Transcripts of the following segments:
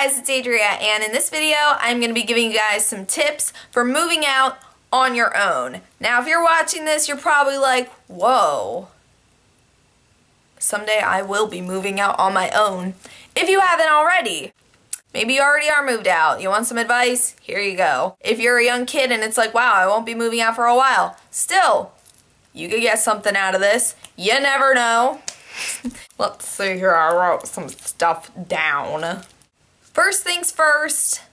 guys, it's Adria, and in this video I'm going to be giving you guys some tips for moving out on your own. Now if you're watching this, you're probably like, whoa, someday I will be moving out on my own. If you haven't already, maybe you already are moved out. You want some advice? Here you go. If you're a young kid and it's like, wow, I won't be moving out for a while, still, you could get something out of this. You never know. Let's see here, I wrote some stuff down. First things first,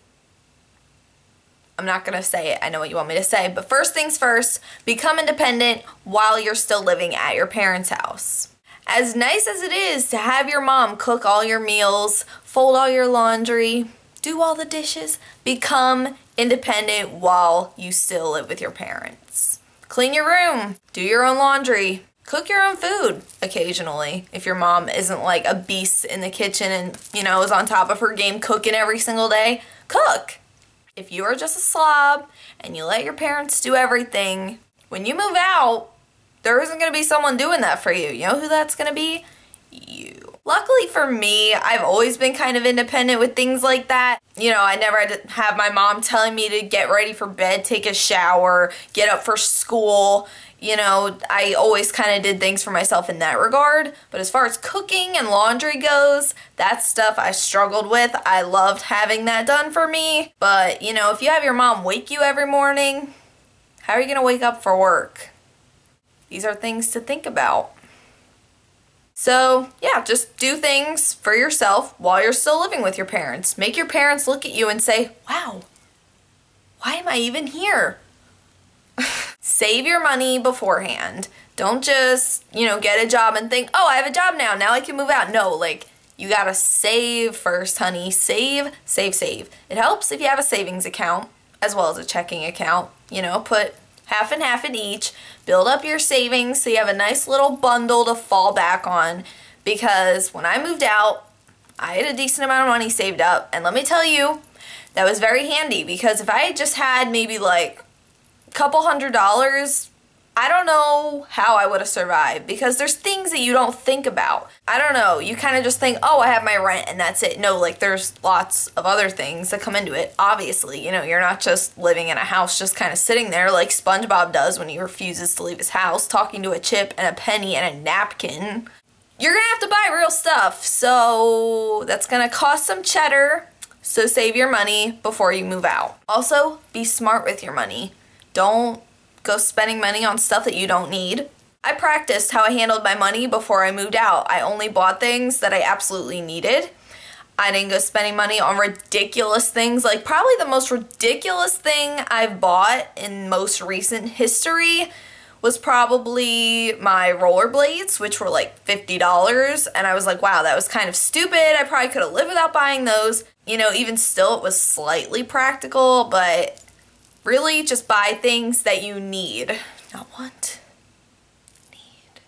I'm not gonna say it, I know what you want me to say, but first things first, become independent while you're still living at your parents' house. As nice as it is to have your mom cook all your meals, fold all your laundry, do all the dishes, become independent while you still live with your parents. Clean your room, do your own laundry, cook your own food occasionally if your mom isn't like a beast in the kitchen and, you know, is on top of her game cooking every single day. Cook! If you are just a slob and you let your parents do everything, when you move out, there isn't going to be someone doing that for you. You know who that's going to be? You. Luckily for me, I've always been kind of independent with things like that. You know, I never had to have my mom telling me to get ready for bed, take a shower, get up for school. You know, I always kind of did things for myself in that regard. But as far as cooking and laundry goes, that's stuff I struggled with. I loved having that done for me. But, you know, if you have your mom wake you every morning, how are you going to wake up for work? These are things to think about. So, yeah, just do things for yourself while you're still living with your parents. Make your parents look at you and say, wow, why am I even here? Save your money beforehand. Don't just, you know, get a job and think, oh, I have a job now I can move out. No, like, you gotta save first, honey. Save, save, save. It helps if you have a savings account as well as a checking account. You know, put half and half in each. Build up your savings so you have a nice little bundle to fall back on. Because when I moved out, I had a decent amount of money saved up. And let me tell you, that was very handy because if I had just had maybe like couple $100s, I don't know how I would have survived because there's things that you don't think about. I don't know, you kind of just think, oh, I have my rent and that's it. No, like there's lots of other things that come into it. Obviously, you know, you're not just living in a house just kind of sitting there like SpongeBob does when he refuses to leave his house, talking to a chip and a penny and a napkin. You're gonna have to buy real stuff, so that's gonna cost some cheddar, so save your money before you move out. Also, be smart with your money. Don't go spending money on stuff that you don't need. I practiced how I handled my money before I moved out. I only bought things that I absolutely needed. I didn't go spending money on ridiculous things. Like probably the most ridiculous thing I've bought in most recent history was probably my rollerblades, which were like $50. And I was like, wow, that was kind of stupid. I probably could have lived without buying those. You know, even still, it was slightly practical, but really, just buy things that you need, not want, need.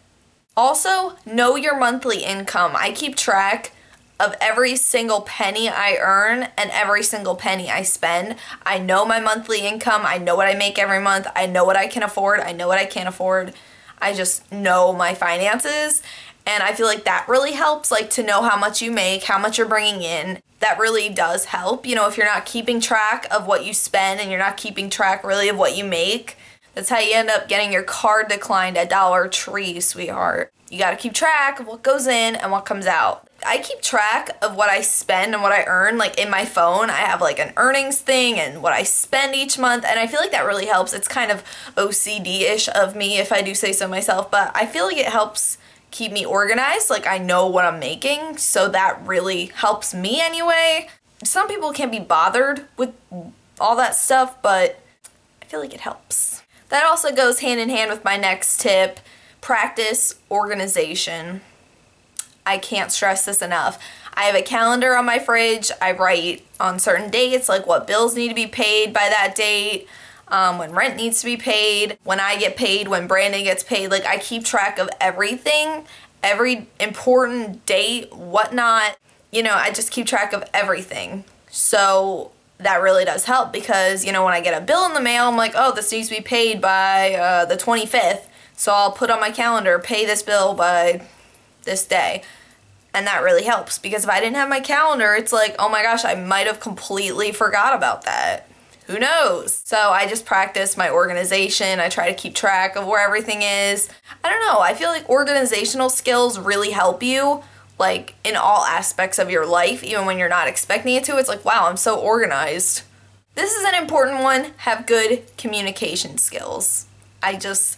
Also, know your monthly income. I keep track of every single penny I earn and every single penny I spend. I know my monthly income. I know what I make every month. I know what I can afford. I know what I can't afford. I just know my finances. And I feel like that really helps, like to know how much you make, how much you're bringing in. That really does help. You know, if you're not keeping track of what you spend and you're not keeping track really of what you make, that's how you end up getting your card declined at Dollar Tree, sweetheart. You gotta keep track of what goes in and what comes out. I keep track of what I spend and what I earn, like in my phone. I have like an earnings thing and what I spend each month, and I feel like that really helps. It's kind of OCD-ish of me, if I do say so myself, but I feel like it helps keep me organized, like I know what I'm making, so that really helps me anyway. Some people can't be bothered with all that stuff, but I feel like it helps. That also goes hand in hand with my next tip, practice organization. I can't stress this enough. I have a calendar on my fridge. I write on certain dates, like what bills need to be paid by that date, when rent needs to be paid, when I get paid, when Brandon gets paid. Like I keep track of everything, every important date, whatnot. You know, I just keep track of everything. So that really does help because, you know, when I get a bill in the mail, I'm like, oh, this needs to be paid by the 25th. So I'll put on my calendar, pay this bill by this day. And that really helps, because if I didn't have my calendar, it's like, oh my gosh, I might have completely forgot about that. Who knows? So I just practice my organization. I try to keep track of where everything is. I don't know, I feel like organizational skills really help you, like, in all aspects of your life, even when you're not expecting it to. It's like, wow, I'm so organized. This is an important one. Have good communication skills. Because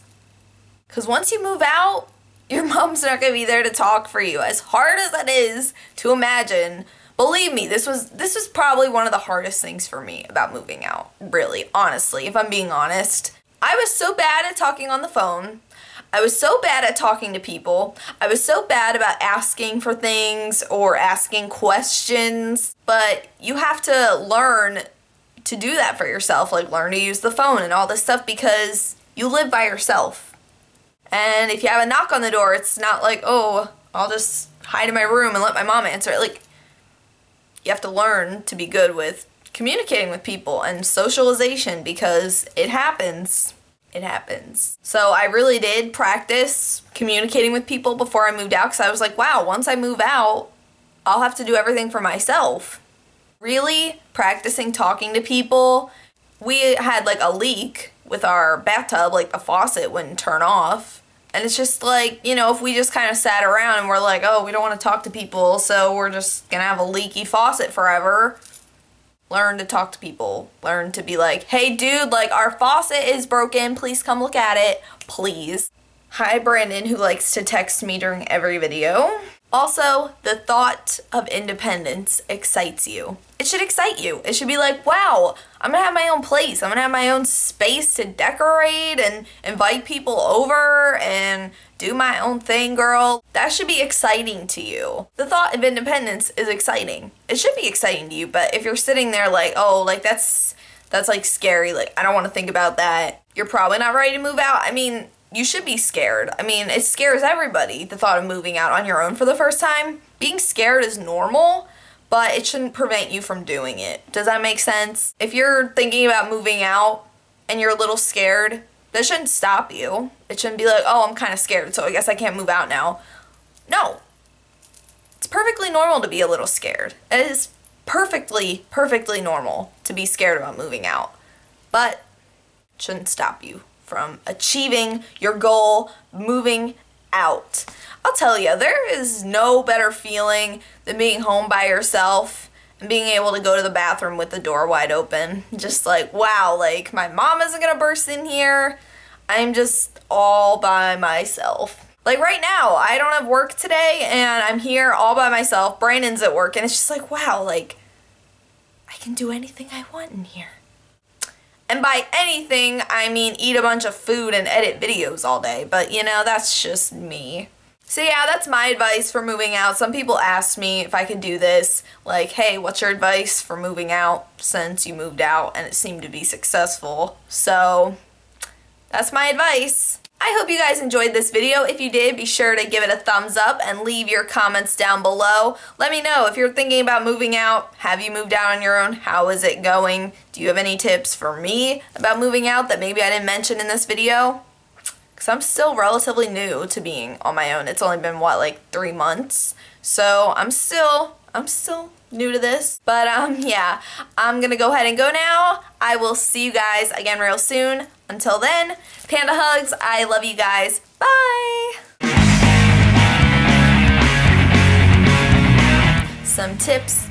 once you move out, your mom's not going to be there to talk for you. As hard as that is to imagine, believe me, this was probably one of the hardest things for me about moving out. Really, honestly, if I'm being honest. I was so bad at talking on the phone. I was so bad at talking to people. I was so bad about asking for things or asking questions. But you have to learn to do that for yourself. Like, learn to use the phone and all this stuff, because you live by yourself. And if you have a knock on the door, it's not like, oh, I'll just hide in my room and let my mom answer it. Like, you have to learn to be good with communicating with people and socialization, because it happens. It happens. So I really did practice communicating with people before I moved out, because I was like, wow, once I move out, I'll have to do everything for myself. Really practicing talking to people. We had like a leak with our bathtub, like the faucet wouldn't turn off. And it's just like, you know, if we just kind of sat around and we're like, oh, we don't want to talk to people, so we're just gonna have a leaky faucet forever. Learn to talk to people. Learn to be like, hey dude, like, our faucet is broken, please come look at it, please. Hi Brandon, who likes to text me during every video. Also, the thought of independence excites you. It should excite you. It should be like, wow, I'm gonna have my own place. I'm gonna have my own space to decorate and invite people over and do my own thing, girl. That should be exciting to you. The thought of independence is exciting. It should be exciting to you, but if you're sitting there like, oh, like that's like scary, like I don't want to think about that, you're probably not ready to move out. I mean, you should be scared. I mean, it scares everybody, the thought of moving out on your own for the first time. Being scared is normal, but it shouldn't prevent you from doing it. Does that make sense? If you're thinking about moving out and you're a little scared, that shouldn't stop you. It shouldn't be like, oh, I'm kind of scared, so I guess I can't move out now. No. It's perfectly normal to be a little scared. It is perfectly normal to be scared about moving out. But it shouldn't stop you from achieving your goal, moving out. I'll tell you, there is no better feeling than being home by yourself and being able to go to the bathroom with the door wide open. Just like, wow, like my mom isn't gonna burst in here. I'm just all by myself. Like right now, I don't have work today and I'm here all by myself. Brandon's at work and it's just like, wow, like I can do anything I want in here. And by anything, I mean eat a bunch of food and edit videos all day. But, you know, that's just me. So yeah, that's my advice for moving out. Some people asked me if I could do this. Like, hey, what's your advice for moving out since you moved out? And it seemed to be successful. So that's my advice. I hope you guys enjoyed this video. If you did, be sure to give it a thumbs up and leave your comments down below. Let me know if you're thinking about moving out. Have you moved out on your own? How is it going? Do you have any tips for me about moving out that maybe I didn't mention in this video? Because I'm still relatively new to being on my own. It's only been, what, like 3 months? So I'm still new to this. But yeah, I'm gonna go ahead and go now. I will see you guys again real soon. Until then, panda hugs. I love you guys. Bye! Some tips